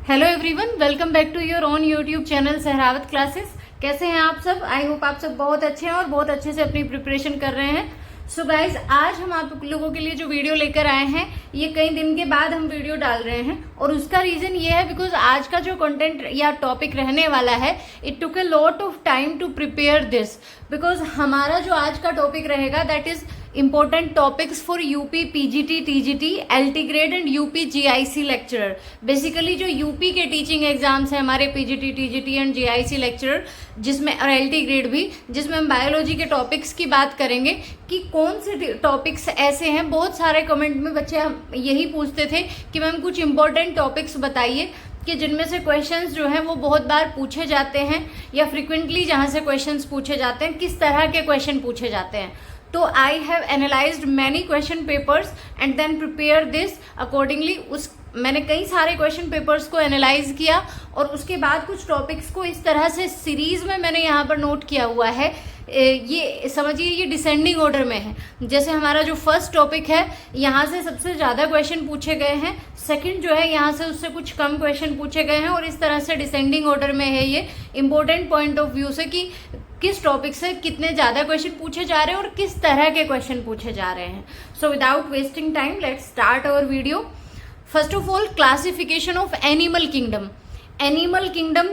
Hello everyone, welcome back to your own YouTube channel Sehrawat classes. कैसे हैं आप सब? आई होप आप सब बहुत अच्छे हैं और बहुत अच्छे से अपनी प्रिपरेशन कर रहे हैं। सो गाइज, आज हम आप लोगों के लिए जो वीडियो लेकर आए हैं, ये कई दिन के बाद हम वीडियो डाल रहे हैं और उसका रीजन ये है बिकॉज आज का जो कंटेंट या टॉपिक रहने वाला है, it took a lot of time to prepare this because हमारा जो आज का टॉपिक रहेगा that is important topics for UP PGT TGT LT grade and UP GIC lecturer। Basically जो यूपी के टीचिंग एग्जाम्स हैं हमारे PGT TGT and GIC lecturer, जिसमें और LT ग्रेड भी, जिसमें हम बायोलॉजी के टॉपिक्स की बात करेंगे कि कौन से टॉपिक्स ऐसे हैं। बहुत सारे कमेंट में बच्चे यही पूछते थे कि मैम कुछ इंपॉर्टेंट टॉपिक्स बताइए कि जिनमें से क्वेश्चंस जो हैं वो बहुत बार पूछे जाते हैं या फ्रिक्वेंटली जहाँ से क्वेश्चंस पूछे जाते हैं, किस तरह के क्वेश्चन पूछे जाते हैं। तो I have analysed many question papers and then prepare this accordingly. मैंने कई सारे क्वेश्चन पेपर्स को एनालाइज किया और उसके बाद कुछ टॉपिक्स को इस तरह से सीरीज में मैंने यहाँ पर नोट किया हुआ है। ये समझिए ये डिसेंडिंग ऑर्डर में है। जैसे हमारा जो फर्स्ट टॉपिक है, यहाँ से सबसे ज़्यादा क्वेश्चन पूछे गए हैं, सेकंड जो है यहाँ से उससे कुछ कम क्वेश्चन पूछे गए हैं और इस तरह से डिसेंडिंग ऑर्डर में है ये इम्पोर्टेंट पॉइंट ऑफ व्यू से कि किस टॉपिक से कितने ज़्यादा क्वेश्चन पूछे जा रहे हैं और किस तरह के क्वेश्चन पूछे जा रहे हैं। So without wasting time let's start our video. First of all, classification of animal kingdom. Animal kingdom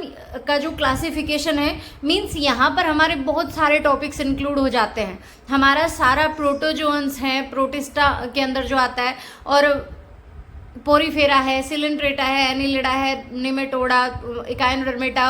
का जो क्लासिफिकेशन है, मीन्स यहाँ पर हमारे बहुत सारे टॉपिक्स इंक्लूड हो जाते हैं। हमारा सारा प्रोटोजोन्स है, प्रोटिस्टा के अंदर जो आता है, और पोरीफेरा है, सिलेंट्रेटा है, एनिलिडा है, Nematoda, Echinodermata,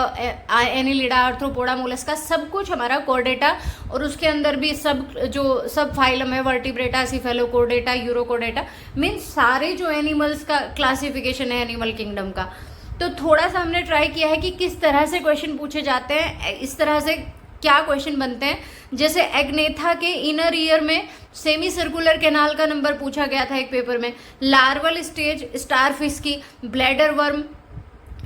Annelida, arthropoda, Mollusca, सब कुछ हमारा कोर्डेटा, और उसके अंदर भी सब फाइलम है, वर्टिब्रेटा, सिफेलोकोर्डेटा, यूरोकोर्डेटा, मीन्स सारे जो एनिमल्स का क्लासिफिकेशन है एनिमल किंगडम का। तो थोड़ा सा हमने ट्राई किया है कि किस तरह से क्वेश्चन पूछे जाते हैं, इस तरह से क्या क्वेश्चन बनते हैं। जैसे एग्नेथा के इनर ईयर में सेमी सर्कुलर कैनाल का नंबर पूछा गया था एक पेपर में, लार्वल स्टेज स्टारफिश की, ब्लैडर वर्म,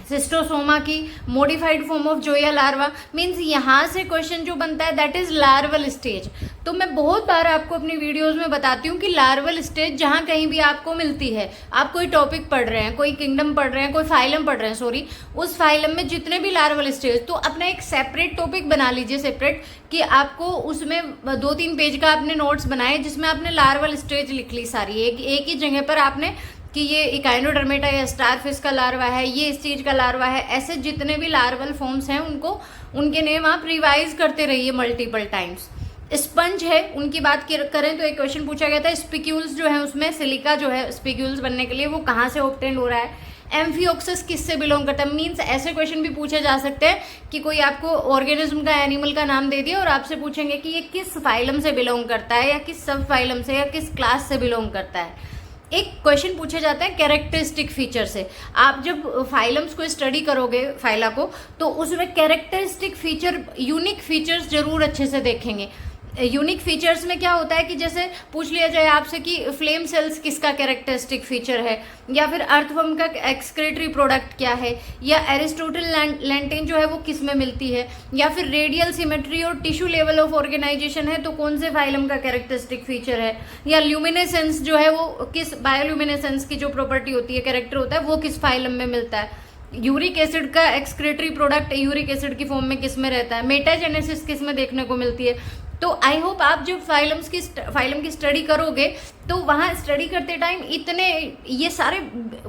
सिस्टोसोमा की, modified form of Zoya larva, means यहाँ से क्वेश्चन जो बनता है दैट इज लार्वल स्टेज। तो मैं बहुत बार आपको अपनी वीडियोस में बताती हूँ कि लार्वल स्टेज जहाँ कहीं भी आपको मिलती है, आप कोई टॉपिक पढ़ रहे हैं, कोई किंगडम पढ़ रहे हैं, कोई फाइलम पढ़ रहे हैं, सॉरी, उस फाइलम में जितने भी लार्वल स्टेज, तो अपना एक सेपरेट टॉपिक बना लीजिए, सेपरेट, कि आपको उसमें 2-3 पेज का आपने नोट्स बनाए जिसमें आपने लार्वल स्टेज लिख ली सारी, एक ही जगह पर आपने कि ये इकाइनोडर्मेटा या स्टारफिश का लार्वा है, ये इस चीज़ का लार्वा है। ऐसे जितने भी लार्वल फॉर्म्स हैं उनके नेम आप रिवाइज करते रहिए मल्टीपल टाइम्स। स्पंज है, उनकी बात करें तो एक क्वेश्चन पूछा गया था, स्पिक्यूल्स जो है उसमें सिलिका जो है स्पिक्यूल्स बनने के लिए वो कहाँ से ऑब्टेन हो रहा है। एम्फियोक्सिस किससे बिलोंग करता है, मीन्स ऐसे क्वेश्चन भी पूछे जा सकते हैं कि कोई आपको ऑर्गेनिज्म का, एनिमल का नाम दे दिया और आपसे पूछेंगे कि ये किस फाइलम से बिलोंग करता है या किस सब फाइलम से या किस क्लास से बिलोंग करता है। एक क्वेश्चन पूछे जाते हैं कैरेक्टरिस्टिक फीचर से। आप जब फाइलम्स को स्टडी करोगे, फाइला को, तो उसमें कैरेक्टरिस्टिक फीचर, यूनिक फीचर्स जरूर अच्छे से देखेंगे। यूनिक फीचर्स में क्या होता है कि जैसे पूछ लिया जाए आपसे कि फ्लेम सेल्स किसका कैरेक्टरिस्टिक फीचर है, या फिर अर्थवर्म का एक्सक्रीटरी प्रोडक्ट क्या है, या एरिस्टोटल लैंटेन जो है वो किस में मिलती है, या फिर रेडियल सिमेट्री और टिश्यू लेवल ऑफ ऑर्गेनाइजेशन है तो कौन से फाइलम का कैरेक्टरिस्टिक फीचर है, या ल्यूमिनेसेंस जो है वो किस, बायोल्यूमिनेसेंस की जो प्रॉपर्टी होती है, कैरेक्टर होता है, वो किस फाइलम में मिलता है। यूरिक एसिड का एक्सक्रीटरी प्रोडक्ट यूरिक एसिड की फॉर्म में किस में रहता है, मेटाजेनेसिस किस में देखने को मिलती है। तो आई होप आप जब फाइलम की स्टडी करोगे तो वहाँ स्टडी करते टाइम ये सारे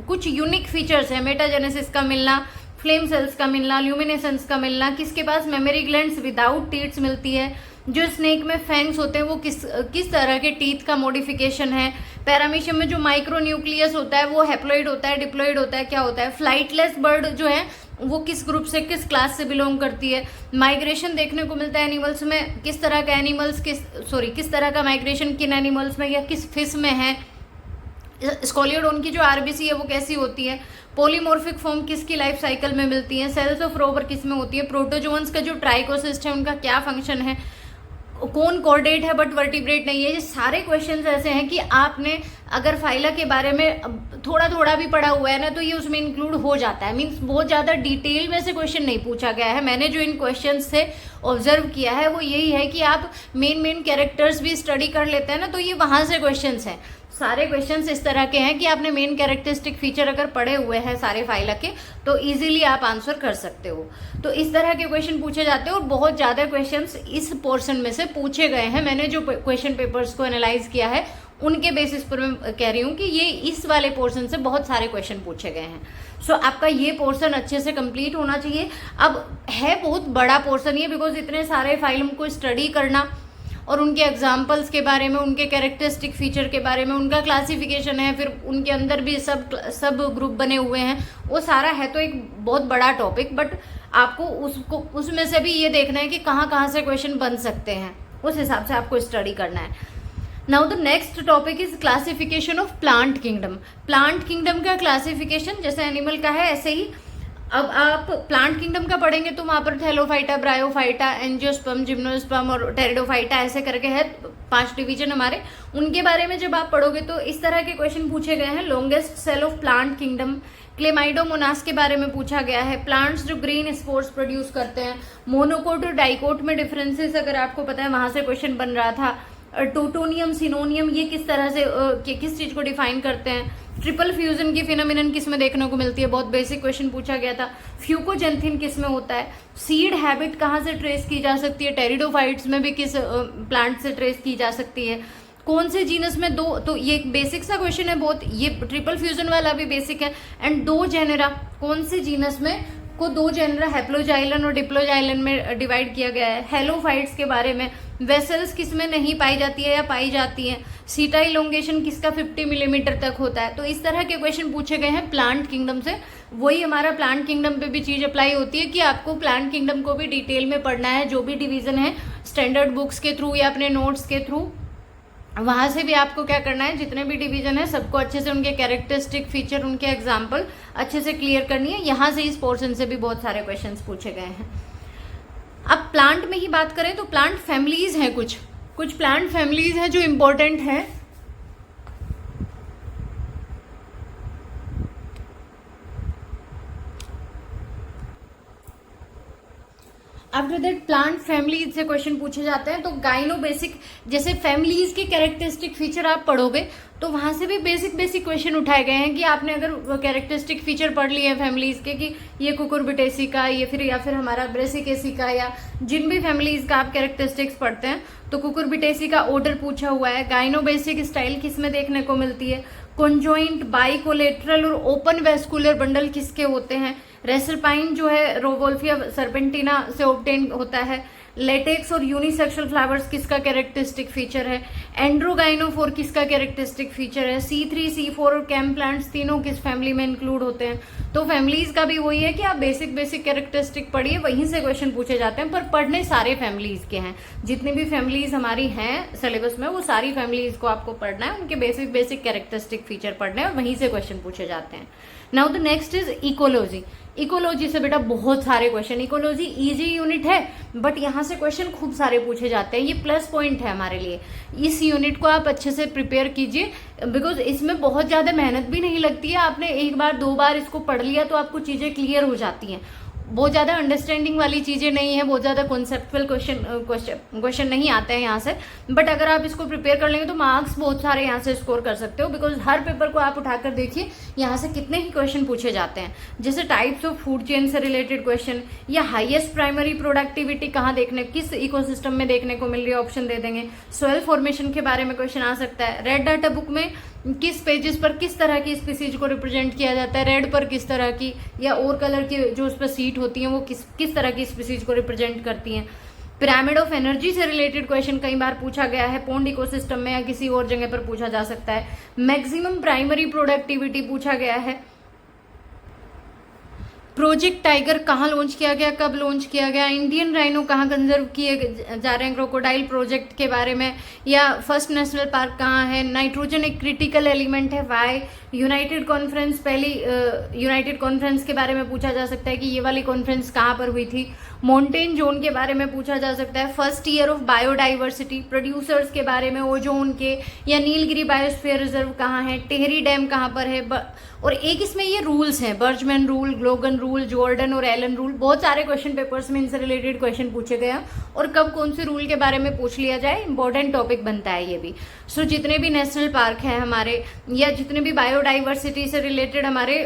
कुछ यूनिक फीचर्स हैं, मेटाजेनेसिस का मिलना, फ्लेम सेल्स का मिलना, ल्यूमिनेसेंस का मिलना, किसके पास मेमोरी ग्लैंड्स विदाउट टीथ्स मिलती है, जो स्नेक में फैंग्स होते हैं वो किस तरह के टीथ का मॉडिफिकेशन है, पैरामीशियम में जो माइक्रो न्यूक्लियस होता है वो हैप्लॉइड होता है, डिप्लॉइड होता है, क्या होता है, फ्लाइटलेस बर्ड जो है वो किस ग्रुप से, किस क्लास से बिलोंग करती है, माइग्रेशन देखने को मिलता है एनिमल्स में, किस तरह का एनिमल्स किस तरह का माइग्रेशन किन एनिमल्स में या किस फिश में है, स्कोलियोडोन की जो आरबीसी है वो कैसी होती है, पॉलीमॉर्फिक फॉर्म किसकी लाइफ साइकिल में मिलती है, सेल्स ऑफ रोवर किस में होती है, प्रोटोजोन्स का जो ट्राइकोसिस्ट है उनका क्या फंक्शन है, कौन कॉर्डेट है बट वर्टिब्रेट नहीं है। ये सारे क्वेश्चंस ऐसे हैं कि आपने अगर फाइला के बारे में थोड़ा थोड़ा भी पढ़ा हुआ है ना तो ये उसमें इंक्लूड हो जाता है। मीन्स बहुत ज़्यादा डिटेल में से क्वेश्चन नहीं पूछा गया है। मैंने जो इन क्वेश्चंस से ऑब्जर्व किया है वो यही है कि आप मेन कैरेक्टर्स भी स्टडी कर लेते हैं ना तो ये वहाँ से क्वेश्चंस हैं। सारे क्वेश्चंस इस तरह के हैं कि आपने मेन कैरेक्टरिस्टिक फीचर अगर पढ़े हुए हैं सारे फाइलर के तो इजीली आप आंसर कर सकते हो। तो इस तरह के क्वेश्चन पूछे जाते हैं और बहुत ज़्यादा क्वेश्चंस इस पोर्शन में से पूछे गए हैं। मैंने जो क्वेश्चन पेपर्स को एनालाइज किया है उनके बेसिस पर मैं कह रही हूँ कि ये इस वाले पोर्शन से बहुत सारे क्वेश्चन पूछे गए हैं। सो आपका ये पोर्शन अच्छे से कंप्लीट होना चाहिए। अब है बहुत बड़ा पोर्शन ये, बिकॉज इतने सारे फाइलम को स्टडी करना और उनके एग्जाम्पल्स के बारे में, उनके कैरेक्टरिस्टिक फीचर के बारे में, उनका क्लासिफिकेशन है, फिर उनके अंदर भी सब ग्रुप बने हुए हैं, वो सारा है तो एक बहुत बड़ा टॉपिक। बट आपको उसमें से भी ये देखना है कि कहाँ से क्वेश्चन बन सकते हैं, उस हिसाब से आपको स्टडी करना है। Now the next topic is classification of plant kingdom. Plant kingdom का क्लासिफिकेशन जैसे एनिमल का है ऐसे ही अब आप प्लांट किंगडम का पढ़ेंगे तो वहाँ पर थैलोफाइटा, ब्रायोफाइटा, एंजियोस्पर्म, जिम्नोस्पर्म और टेरिडोफाइटा ऐसे करके है 5 डिवीजन हमारे। उनके बारे में जब आप पढ़ोगे तो इस तरह के क्वेश्चन पूछे गए हैं। Longest cell of plant kingdom, Chlamydomonas के बारे में पूछा गया है। प्लांट्स जो ग्रीन स्पोर्स प्रोड्यूस करते हैं, मोनोकोट और डाइकोट में डिफरेंसेस अगर आपको पता है वहां से क्वेश्चन बन रहा था। टोटोनियम, सिनोनियम ये किस तरह से किस चीज को डिफाइन करते हैं। ट्रिपल फ्यूजन की फिनोमिनन किस में देखने को मिलती है, बहुत बेसिक क्वेश्चन पूछा गया था। फ्यूकोजेंथिन किस में होता है। सीड हैबिट कहाँ से ट्रेस की जा सकती है, टेरिडोफाइट्स में भी किस प्लांट से ट्रेस की जा सकती है। कौन से जीनस में दो, तो ये एक बेसिक सा क्वेश्चन है बहुत, ये ट्रिपल फ्यूजन वाला भी बेसिक है। एंड 2 जेनेरा, कौन से जीनस में को 2 जेनेरा हैप्लोजाइलन और डिप्लोजाइलन में डिवाइड किया गया है। हेलोफाइट्स के बारे में, वेसल्स किसमें नहीं पाई जाती है या पाई जाती है। सीटा इलोंगेशन किसका 50 मिलीमीटर तक होता है। तो इस तरह के क्वेश्चन पूछे गए हैं प्लांट किंगडम से। वही हमारा प्लांट किंगडम पे भी चीज अप्लाई होती है कि आपको प्लांट किंगडम को भी डिटेल में पढ़ना है, जो भी डिवीजन है स्टैंडर्ड बुक्स के थ्रू या अपने नोट्स के थ्रू, वहां से भी आपको क्या करना है, जितने भी डिवीजन है सबको अच्छे से उनके कैरेक्टरिस्टिक फीचर, उनके एग्जाम्पल अच्छे से क्लियर करनी है। यहाँ से इस पोर्शन से भी बहुत सारे क्वेश्चंस पूछे गए हैं। अब प्लांट में ही बात करें तो प्लांट फैमिलीज हैं, कुछ प्लांट फैमिलीज हैं जो इंपॉर्टेंट हैं। आफ्टर दैट प्लांट फैमिलीज से क्वेश्चन पूछे जाते हैं। तो गाइनो बेसिक, जैसे फैमिलीज के कैरेक्टरिस्टिक फीचर आप पढ़ोगे तो वहां से भी बेसिक क्वेश्चन उठाए गए हैं कि आपने अगर कैरेक्टरिस्टिक फीचर पढ़ लिए हैं फैमिलीज के कि ये कुकुरबिटेसी का, ये या फिर हमारा ब्रेसिकेसी का, या जिन भी फैमिलीज का आप कैरेक्टरिस्टिक्स पढ़ते हैं तो कुकुरबिटेसी का ऑर्डर पूछा हुआ है। गाइनो बेसिक स्टाइल किस में देखने को मिलती है। कॉन्जॉइंट, बाइकोलेटरल और ओपन वेस्कुलर बंडल किसके होते हैं। रेसरपाइन जो है रोवोल्फिया सर्पेंटिना से ऑब्टेन होता है। लेटेक्स और यूनिसेक्सुअल फ्लावर्स किसका कैरेक्टरिस्टिक फीचर है। एंड्रोगाइनोफोर किसका कैरेक्टरिस्टिक फीचर है। C3, C4 और कैम प्लांट्स तीनों किस फैमिली में इंक्लूड होते हैं। तो फैमिलीज का भी वही है कि आप बेसिक कैरेक्टरिस्टिक पढ़िए, वहीं से क्वेश्चन पूछे जाते हैं। पर पढ़ने सारे फैमिलीज के हैं, जितनी भी फैमिलीज हमारी हैं सिलेबस में वो सारी फैमिलीज को आपको पढ़ना है, उनके बेसिक कैरेक्टरिस्टिक फीचर पढ़ने हैं, वहीं से क्वेश्चन पूछे जाते हैं। Now the next is ecology. Ecology से बेटा बहुत सारे क्वेश्चन, इकोलॉजी इजी यूनिट है बट यहाँ से क्वेश्चन खूब सारे पूछे जाते हैं, ये प्लस पॉइंट है हमारे लिए। इस यूनिट को आप अच्छे से प्रिपेयर कीजिए बिकॉज इसमें बहुत ज़्यादा मेहनत भी नहीं लगती है। आपने 1 बार 2 बार इसको पढ़ लिया तो आपको चीज़ें क्लियर हो जाती हैं। बहुत ज़्यादा अंडरस्टैंडिंग वाली चीज़ें नहीं है, बहुत ज़्यादा कॉन्सेप्चुअल क्वेश्चन नहीं आते हैं यहाँ से। बट अगर आप इसको प्रिपेयर कर लेंगे तो मार्क्स बहुत सारे यहाँ से स्कोर कर सकते हो बिकॉज हर पेपर को आप उठाकर देखिए यहाँ से कितने ही क्वेश्चन पूछे जाते हैं। जैसे टाइप्स ऑफ फूड चेन से रिलेटेड क्वेश्चन, या हाईएस्ट प्राइमरी प्रोडक्टिविटी कहाँ देखने, किस इकोसिस्टम में देखने को मिल रही है, ऑप्शन दे देंगे। सॉइल फॉर्मेशन के बारे में क्वेश्चन आ सकता है। रेड डाटा बुक में किस पेजेस पर किस तरह की स्पीसीज को रिप्रेजेंट किया जाता है, रेड पर किस तरह की, या और कलर की जो उस पर सीट होती हैं वो किस तरह की स्पीसीज को रिप्रेजेंट करती हैं। पिरामिड ऑफ एनर्जी से रिलेटेड क्वेश्चन कई बार पूछा गया है, पोंड इकोसिस्टम में या किसी और जगह पर पूछा जा सकता है। मैक्सिमम प्राइमरी प्रोडक्टिविटी पूछा गया है। प्रोजेक्ट टाइगर कहाँ लॉन्च किया गया, कब लॉन्च किया गया। इंडियन राइनो कहाँ कंजर्व किए जा रहे हैं क्रोकोडाइल प्रोजेक्ट के बारे में, या फर्स्ट नेशनल पार्क कहाँ है। नाइट्रोजन एक क्रिटिकल एलिमेंट है, वाई। यूनाइटेड कॉन्फ्रेंस, पहली यूनाइटेड कॉन्फ्रेंस के बारे में पूछा जा सकता है कि ये वाली कॉन्फ्रेंस कहाँ पर हुई थी। माउंटेन जोन के बारे में पूछा जा सकता है। First year of biodiversity, producers के बारे में, ओजोन के, या नीलगिरी बायोस्फीयर रिजर्व कहाँ है, टेहरी डैम कहाँ पर है। और एक इसमें ये रूल्स हैं, बर्जमैन रूल, ग्लोगन रूल, रूल, जॉर्डन और एलन रूल, बहुत सारे क्वेश्चन पेपर्स में इनसे रिलेटेड क्वेश्चन पूछे गए हैं। और कब कौन से रूल के बारे में पूछ लिया जाए, इंपॉर्टेंट टॉपिक बनता है ये भी। सो जितने भी नेशनल पार्क हैं हमारे, या जितने भी बायोडाइवर्सिटी से रिलेटेड हमारे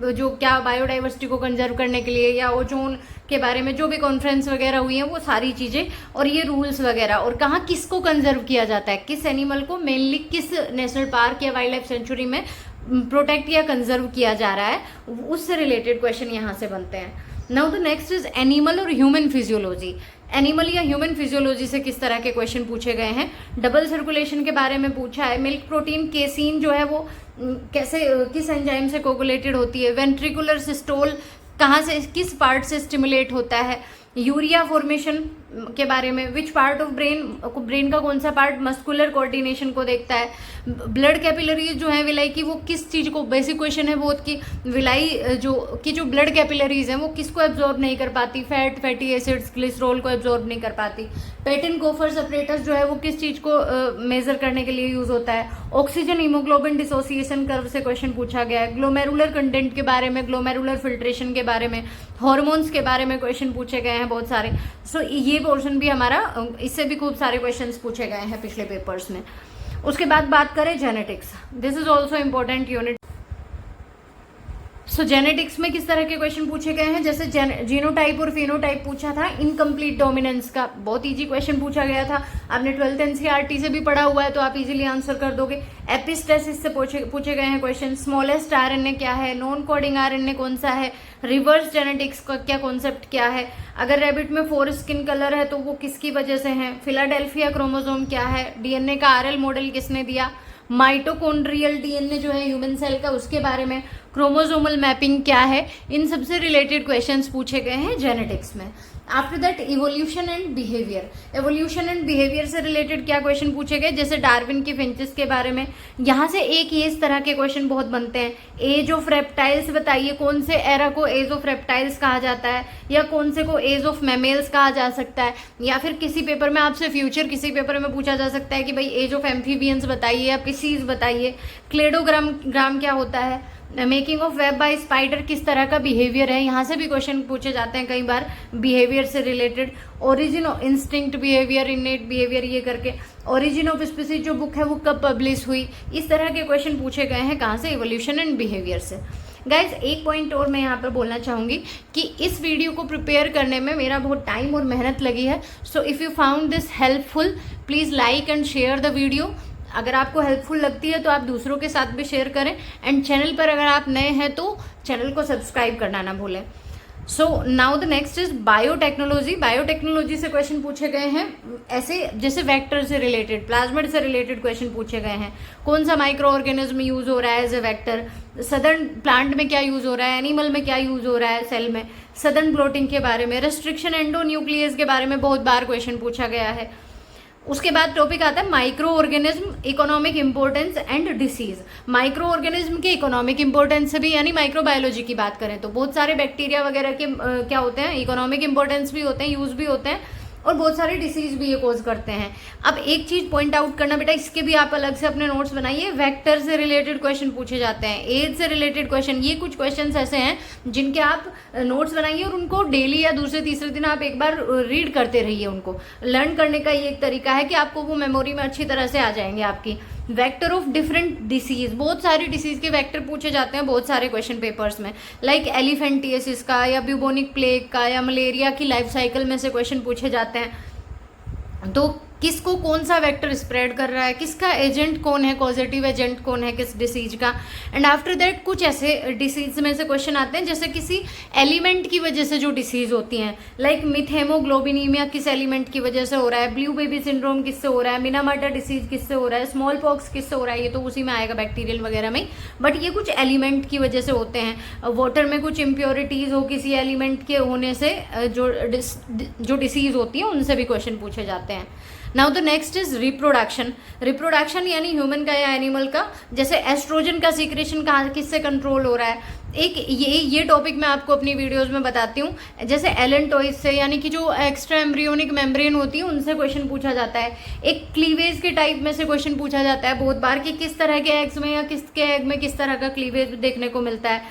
जो क्या बायोडाइवर्सिटी को कंजर्व करने के लिए, या ओजोन के बारे में जो भी कॉन्फ्रेंस वगैरह हुई हैं, वो सारी चीज़ें और ये रूल्स वगैरह, और कहाँ किसको कंजर्व किया जाता है, किस एनिमल को मेनली किस नेशनल पार्क या वाइल्ड लाइफ सेंचुरी में प्रोटेक्ट या कंजर्व किया जा रहा है, उससे रिलेटेड क्वेश्चन यहाँ से बनते हैं। Now the next is animal और ह्यूमन फिजियोलॉजी। एनिमल या ह्यूमन फिजियोलॉजी से किस तरह के क्वेश्चन पूछे गए हैं। डबल सर्कुलेशन के बारे में पूछा है। मिल्क प्रोटीन केसीन जो है वो कैसे, किस एंजाइम से कोगुलेटेड होती है। वेंट्रिकुलर सिस्टोल कहाँ से, किस पार्ट से स्टिमुलेट होता है। यूरिया फॉर्मेशन के बारे में, विच पार्ट ऑफ ब्रेन का कौन सा पार्ट मस्कुलर कोऑर्डिनेशन को देखता है। ब्लड कैपिलरीज जो है विलाई की, वो किस चीज़ को, बेसिक क्वेश्चन है बहुत कि विलाई जो ब्लड कैपिलरीज हैं वो किसको एब्जॉर्ब नहीं कर पाती, फैट, फैटी एसिड्स, ग्लिसरॉल को एब्जॉर्ब नहीं कर पाती। पेटिन कोफर सेपरेटस जो है वो किस चीज़ को मेजर करने के लिए यूज होता है। ऑक्सीजन हीमोग्लोबिन डिसोसिएशन कर्व से क्वेश्चन पूछा गया है। ग्लोमेरुलर कंटेंट के बारे में, ग्लोमेरुलर फिल्ट्रेशन के बारे में, हॉर्मोन्स के बारे में क्वेश्चन पूछे गए हैं बहुत सारे। सो ये पोर्शन भी हमारा, इससे भी खूब सारे क्वेश्चंस पूछे गए हैं पिछले पेपर्स में। उसके बाद बात करें genetics, this is also important unit. So genetics में किस तरह के क्वेश्चन पूछे गए हैं, जैसे जीनोटाइप और फिनोटाइप पूछा था। इनकम्प्लीट डोमिनेंस का बहुत इजी क्वेश्चन पूछा गया था, आपने 12th NCERT से भी पढ़ा हुआ है तो आप इजीली आंसर कर दोगे। एपिस्टेसिस से पूछे गए हैं क्वेश्चन। स्मॉलेस्ट आरएनए क्या है, नॉन कोडिंग आरएनए कौन सा है, रिवर्स जेनेटिक्स का क्या कॉन्सेप्ट क्या है। अगर रैबिट में 4 स्किन कलर है तो वो किसकी वजह से है। फिलाडेल्फिया क्रोमोसोम क्या है, डीएनए का आरएल मॉडल किसने दिया। माइटोकॉन्ड्रियल डीएनए जो है ह्यूमन सेल का, उसके बारे में। क्रोमोसोमल मैपिंग क्या है, इन सबसे रिलेटेड क्वेश्चंस पूछे गए हैं जेनेटिक्स में। After that evolution and behaviour. Evolution and behaviour से रिलेटेड क्या क्वेश्चन पूछे गए, जैसे डार्विन की फिंचेस के बारे में। यहाँ से एक ये इस तरह के क्वेश्चन बहुत बनते हैं। एज ऑफ रेप्टाइल्स बताइए, कौन से एरा को एज ऑफ रेप्टाइल्स कहा जाता है, या कौन से को एज ऑफ मैमेल्स कहा जा सकता है। या फिर किसी पेपर में आपसे फ्यूचर किसी पेपर में पूछा जा सकता है कि भाई एज ऑफ एम्फीबियंस बताइए या पिसीज बताइए। क्लेडोग्राम क्या होता है। Making of web by spider किस तरह का बिहेवियर है, यहाँ से भी क्वेश्चन पूछे जाते हैं कई बार बिहेवियर से related. Origin of instinct behaviour, इनेट behaviour, ये करके। ओरिजिन ऑफ स्पीसीज जो बुक है वो कब पब्लिश हुई, इस तरह के क्वेश्चन पूछे गए हैं कहाँ से, इवोल्यूशन एंड बिहेवियर से। गाइज एक पॉइंट और मैं यहाँ पर बोलना चाहूँगी कि इस वीडियो को प्रिपेयर करने में मेरा बहुत टाइम और मेहनत लगी है। So if you found this helpful, please like and share the video. अगर आपको हेल्पफुल लगती है तो आप दूसरों के साथ भी शेयर करें। एंड चैनल पर अगर आप नए हैं तो चैनल को सब्सक्राइब करना ना भूलें। So now the next is biotechnology. Biotechnology से क्वेश्चन पूछे गए हैं ऐसे, जैसे वेक्टर से रिलेटेड, प्लाज्मिड से रिलेटेड क्वेश्चन पूछे गए हैं। कौन सा माइक्रो ऑर्गेनिज्म यूज हो रहा है as a vector, southern plant में क्या यूज हो रहा है, एनिमल में क्या यूज हो रहा है, सेल में। सदर्न ब्लोटिंग के बारे में, रेस्ट्रिक्शन एंडोन्यूक्लियस के बारे में बहुत बार क्वेश्चन पूछा गया है। उसके बाद टॉपिक आता है micro organism, economic importance and disease. Micro organism के इकोनॉमिक इंपॉर्टेंस से भी, यानी माइक्रोबायोलॉजी की बात करें तो बहुत सारे बैक्टीरिया वगैरह के क्या होते हैं, इकोनॉमिक इंपॉर्टेंस भी होते हैं, यूज भी होते हैं, और बहुत सारे डिसीज भी ये कोज करते हैं। अब एक चीज पॉइंट आउट करना बेटा, इसके भी आप अलग से अपने नोट्स बनाइए। वेक्टर से रिलेटेड क्वेश्चन पूछे जाते हैं, एज से रिलेटेड क्वेश्चन, ये कुछ क्वेश्चंस ऐसे हैं जिनके आप नोट्स बनाइए और उनको डेली या दूसरे तीसरे दिन आप एक बार रीड करते रहिए। उनको लर्न करने का ये एक तरीका है कि आपको वो मेमोरी में अच्छी तरह से आ जाएंगे आपकी। वेक्टर ऑफ डिफरेंट डिसीज, बहुत सारी डिसीज के वेक्टर पूछे जाते हैं बहुत सारे क्वेश्चन पेपर्स में, लाइक एलिफेंटियासिस का, या ब्यूबोनिक प्लेग का, या मलेरिया की लाइफ साइकिल में से क्वेश्चन पूछे जाते हैं। तो किसको कौन सा वेक्टर स्प्रेड कर रहा है, किसका एजेंट कौन है, पॉजिटिव एजेंट कौन है किस डिसीज का। एंड आफ्टर दैट कुछ ऐसे डिसीज में से क्वेश्चन आते हैं जैसे किसी एलिमेंट की वजह से जो डिसीज होती हैं, लाइक मिथेमोग्लोबिनीमिया किस एलिमेंट की वजह से हो रहा है, ब्लू बेबी सिंड्रोम किससे हो रहा है, मिनामाटा डिसीज किससे हो रहा है, स्मॉल पॉक्स किससे हो रहा है, ये तो उसी में आएगा बैक्टीरियल वगैरह में, बट ये कुछ एलिमेंट की वजह से होते हैं। वाटर में कुछ इम्प्योरिटीज हो किसी एलिमेंट के होने से जो डिसीज होती है उनसे भी क्वेश्चन पूछे जाते हैं। Now the next is reproduction. Reproduction यानी ह्यूमन का या एनिमल का, जैसे एस्ट्रोजन का सीक्रेशन कहाँ किससे कंट्रोल हो रहा है। एक ये टॉपिक मैं आपको अपनी वीडियोस में बताती हूँ, जैसे एलेंटोइड से, यानी कि जो एक्स्ट्रा एम्ब्रियोनिक मेम्ब्रेन होती है उनसे क्वेश्चन पूछा जाता है। एक क्लीवेज के टाइप में से क्वेश्चन पूछा जाता है बहुत बार कि किस तरह के एग्स में या किसके एग में किस तरह का क्लीवेज देखने को मिलता है।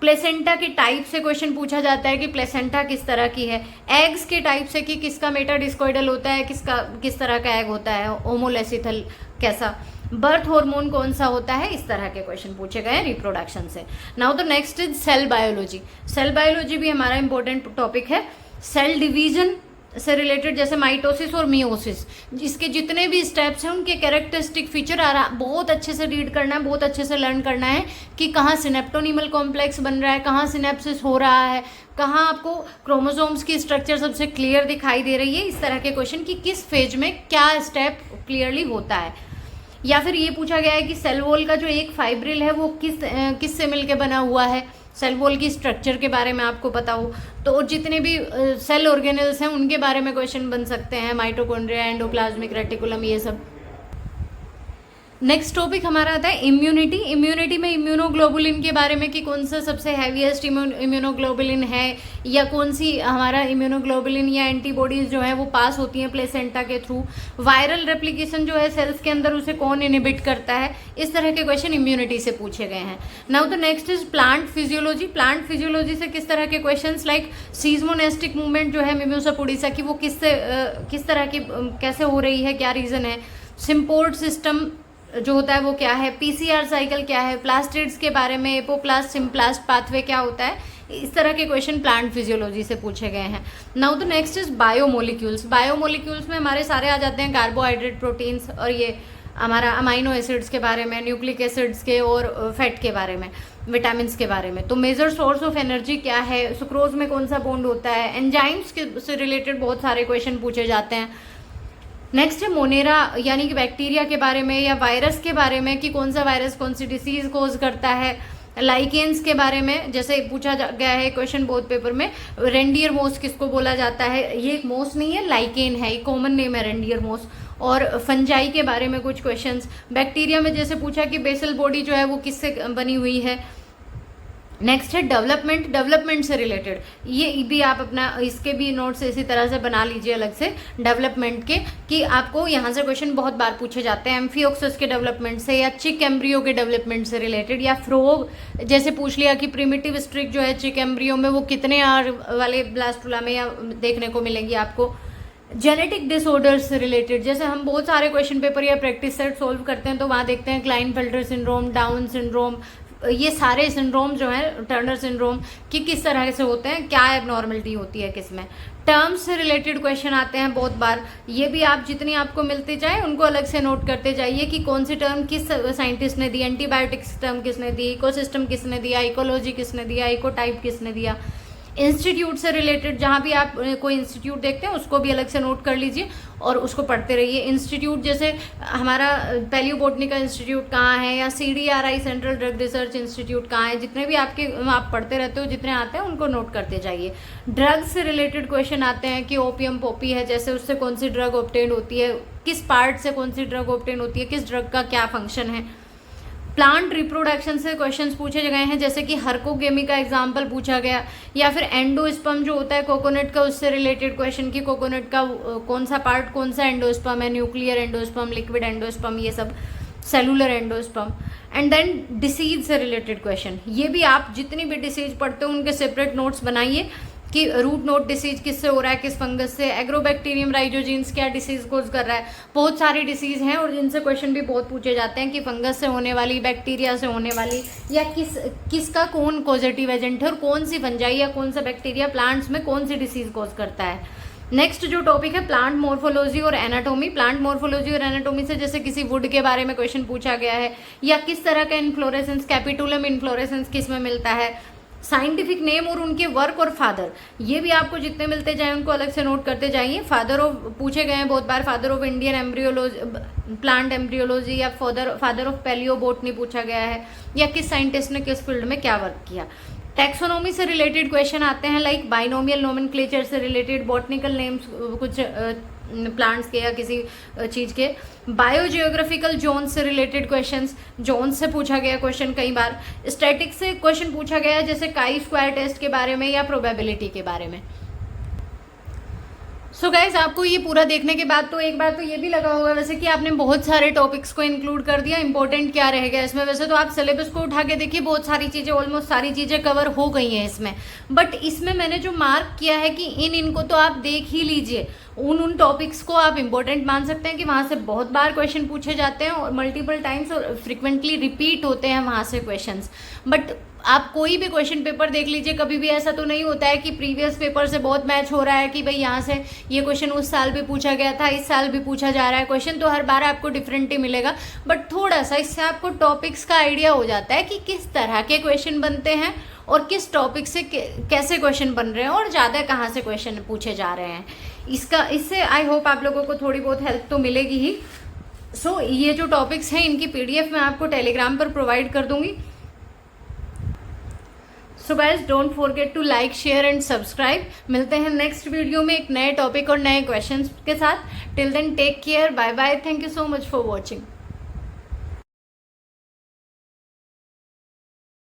प्लेसेंटा के टाइप से क्वेश्चन पूछा जाता है कि प्लेसेंटा किस तरह की है। एग्स के टाइप से कि किसका मेटाडिस्कोइडल होता है, किस तरह का एग होता है, होमोलेसिथल कैसा, बर्थ हार्मोन कौन सा होता है, इस तरह के क्वेश्चन पूछे गए हैं रिप्रोडक्शन से। Now the next is cell biology. Cell biology भी हमारा इंपॉर्टेंट टॉपिक है। सेल डिवीजन से रिलेटेड जैसे माइटोसिस और मियोसिस, इसके जितने भी स्टेप्स हैं उनके कैरेक्टरिस्टिक फीचर बहुत अच्छे से रीड करना है, बहुत अच्छे से लर्न करना है कि कहाँ सिनेप्टोनीमल कॉम्प्लेक्स बन रहा है, कहाँ सिनेप्सिस हो रहा है, कहाँ आपको क्रोमोसोम्स की स्ट्रक्चर सबसे क्लियर दिखाई दे रही है, इस तरह के क्वेश्चन कि किस फेज में क्या स्टेप क्लियरली होता है। या फिर ये पूछा गया है कि सेल वॉल का जो एक फाइब्रिल है वो किस से मिलकर बना हुआ है, सेल वॉल की स्ट्रक्चर के बारे में आपको पता हो तो जितने भी सेल ऑर्गेनेल्स हैं उनके बारे में क्वेश्चन बन सकते हैं, माइटोकॉन्ड्रिया, एंडोप्लाज्मिक रेटिकुलम, ये सब। नेक्स्ट टॉपिक हमारा आता है इम्यूनिटी। इम्यूनिटी में इम्यूनोग्लोबुलिन के बारे में कि कौन सा सबसे हैवीएस्ट इम्यूनोग्लोबुलिन है, या कौन सी हमारा इम्यूनोग्लोबुलिन या एंटीबॉडीज जो है वो पास होती हैं प्लेसेंटा के थ्रू। वायरल रेप्लिकेशन जो है सेल्स के अंदर, उसे कौन इनहिबिट करता है, इस तरह के क्वेश्चन इम्यूनिटी से पूछे गए हैं। Now the next is plant physiology. Plant physiology से किस तरह के क्वेश्चन लाइक सीजमोनेस्टिक मूवमेंट जो है मिमोसा पुडिसा की, वो किस तरह की कैसे हो रही है, क्या रीज़न है, सिम्पोर्ट सिस्टम जो होता है वो क्या है, पीसीआर साइकिल क्या है, प्लास्टिड्स के बारे में, एपोप्लास्ट सिम्प्लास्ट पाथवे क्या होता है, इस तरह के क्वेश्चन प्लांट फिजियोलॉजी से पूछे गए हैं। Now the next is biomolecules. Biomolecules में हमारे सारे आ जाते हैं कार्बोहाइड्रेट, प्रोटीन्स, और ये हमारा अमाइनो एसिड्स के बारे में, न्यूक्लिक एसिड्स के और फैट के बारे में, विटामिन के बारे में। तो मेजर सोर्स ऑफ एनर्जी क्या है, सुक्रोज में कौन सा बॉन्ड होता है, एंजाइम्स के से रिलेटेड बहुत सारे क्वेश्चन पूछे जाते हैं। नेक्स्ट है मोनेरा यानी कि बैक्टीरिया के बारे में या वायरस के बारे में कि कौन सा वायरस कौन सी डिसीज कोज करता है। लाइकेन्स के बारे में जैसे पूछा गया है क्वेश्चन बोथ पेपर में, रेंडियर मोस किसको बोला जाता है, ये एक मोस नहीं है, लाइकेन है, कॉमन नेम है रेंडियर मोस। और फंजाई के बारे में कुछ क्वेश्चंस। बैक्टीरिया में जैसे पूछा कि बेसल बॉडी जो है वो किससे बनी हुई है। नेक्स्ट है डेवलपमेंट से रिलेटेड, ये भी आप अपना इसके भी नोट्स इसी तरह से बना लीजिए अलग से डेवलपमेंट के, कि आपको यहाँ से क्वेश्चन बहुत बार पूछे जाते हैं एम्फियोक्सस के डेवलपमेंट से, या चिक एम्ब्रियो के डेवलपमेंट से रिलेटेड, या फ्रोग जैसे पूछ लिया कि प्रिमिटिव स्ट्रिक जो है चिक एम्ब्रियो में वो कितने आर वाले ब्लास्टुला में या देखने को मिलेंगी आपको। जेनेटिक डिसऑर्डर्स से रिलेटेड जैसे हम बहुत सारे क्वेश्चन पेपर या प्रैक्टिस सेट सोल्व करते हैं तो वहाँ देखते हैं क्लाइनफेल्टर सिंड्रोम, डाउन सिंड्रोम, ये सारे सिंड्रोम जो है, टर्नर सिंड्रोम कि किस तरह से होते हैं, क्या एबनॉर्मलिटी होती है किसमें। टर्म्स से रिलेटेड क्वेश्चन आते हैं बहुत बार, ये भी आप जितनी आपको मिलते जाए उनको अलग से नोट करते जाइए कि कौन सी टर्म किस साइंटिस्ट ने दी, एंटीबायोटिक्स टर्म किसने दी, इकोसिस्टम किसने दिया, इकोलॉजी किसने दिया, इको टाइप किसने दिया। इंस्टीट्यूट से रिलेटेड जहाँ भी आप कोई इंस्टीट्यूट देखते हैं उसको भी अलग से नोट कर लीजिए और उसको पढ़ते रहिए। इंस्टीट्यूट जैसे हमारा पैलियोबोटनिकल इंस्टीट्यूट कहाँ है, या CDRI central drug research institute कहाँ है, जितने भी आप पढ़ते रहते हो, जितने आते हैं उनको नोट करते जाइए। ड्रग्स से रिलेटेड क्वेश्चन आते हैं कि ओपियम पॉपी है, जैसे उससे कौन सी ड्रग ऑब्टेन होती है, किस पार्ट से कौन सी ड्रग ऑब्टेन होती है, किस ड्रग का क्या फंक्शन है। प्लांट रिप्रोडक्शन से क्वेश्चंस पूछे गए हैं जैसे कि हर्कोगेमी का एग्जांपल पूछा गया, या फिर एंडोस्पर्म जो होता है कोकोनट का, उससे रिलेटेड क्वेश्चन कि कोकोनट का कौन सा पार्ट कौन सा एंडोस्पर्म है, न्यूक्लियर एंडोस्पर्म, लिक्विड एंडोस्पर्म, ये सब, cellular endosperm. And then disease से रिलेटेड क्वेश्चन, ये भी आप जितनी भी डिसीज पढ़ते हो उनके सेपरेट नोट्स बनाइए कि रूट नोट डिसीज किससे हो रहा है, किस फंगस से, एग्रोबैक्टीरियम राइजोजीन्स क्या डिसीज कोज कर रहा है। बहुत सारी डिसीज हैं और जिनसे क्वेश्चन भी बहुत पूछे जाते हैं कि फंगस से होने वाली, बैक्टीरिया से होने वाली, या किसका कौन कॉजेटिव एजेंट है और कौन सी फंजाई या कौन सा बैक्टीरिया प्लांट्स में कौन सी डिसीज कोज करता है। नेक्स्ट जो टॉपिक है प्लांट मॉर्फोलॉजी और एनाटॉमी। प्लांट मॉर्फोलॉजी और एनाटॉमी से जैसे किसी वुड के बारे में क्वेश्चन पूछा गया है, या किस तरह का इन्फ्लोरेसेंस, कैपिटुलम इन्फ्लोरेसेंस किस में मिलता है, साइंटिफिक नेम और उनके वर्क और फादर, ये भी आपको जितने मिलते जाए उनको अलग से नोट करते जाइए। फादर ऑफ पूछे गए हैं बहुत बार, father of Indian embryology, plant embryology, या फादर ऑफ पैलियोबोटनी पूछा गया है, या किस साइंटिस्ट ने किस फील्ड में क्या वर्क किया। टैक्सोनॉमी से रिलेटेड क्वेश्चन आते हैं लाइक बाइनोमियल नोमेनक्लेचर से रिलेटेड, बॉटनिकल नेम्स कुछ प्लांट्स के या किसी चीज़ के। बायोजियोग्राफिकल जोन्स से रिलेटेड क्वेश्चंस, जोन्स से पूछा गया क्वेश्चन कई बार। स्टैटिक्स से क्वेश्चन पूछा गया जैसे काई स्क्वायर टेस्ट के बारे में या प्रोबेबिलिटी के बारे में। सो गाइज आपको ये पूरा देखने के बाद तो एक बार तो ये भी लगा होगा वैसे कि आपने बहुत सारे टॉपिक्स को इंक्लूड कर दिया, इंपॉर्टेंट क्या रहेगा इसमें। वैसे तो आप सिलेबस को उठा के देखिए, बहुत सारी चीज़ें, ऑलमोस्ट सारी चीज़ें कवर हो गई हैं इसमें। बट इसमें मैंने जो मार्क किया है कि इनको तो आप देख ही लीजिए, उन टॉपिक्स को आप इंपॉर्टेंट मान सकते हैं कि वहाँ से बहुत बार क्वेश्चन पूछे जाते हैं और मल्टीपल टाइम्स और फ्रिक्वेंटली रिपीट होते हैं वहाँ से क्वेश्चंस। बट आप कोई भी क्वेश्चन पेपर देख लीजिए, कभी भी ऐसा तो नहीं होता है कि प्रीवियस पेपर से बहुत मैच हो रहा है कि भाई यहाँ से ये क्वेश्चन उस साल भी पूछा गया था, इस साल भी पूछा जा रहा है क्वेश्चन, तो हर बार आपको डिफरेंट ही मिलेगा। बट थोड़ा सा इससे आपको टॉपिक्स का आइडिया हो जाता है कि किस तरह के क्वेश्चन बनते हैं और किस टॉपिक से कैसे क्वेश्चन बन रहे हैं और ज़्यादा कहाँ से क्वेश्चन पूछे जा रहे हैं। इससे आई होप आप लोगों को थोड़ी बहुत हेल्प तो मिलेगी ही। सो ये जो टॉपिक्स हैं इनकी PDF मैं आपको टेलीग्राम पर प्रोवाइड कर दूंगी। So guys don't forget to like, share and subscribe. मिलते हैं नेक्स्ट वीडियो में एक नए टॉपिक और नए क्वेश्चंस के साथ। Till then take care, bye bye, thank you so much for watching.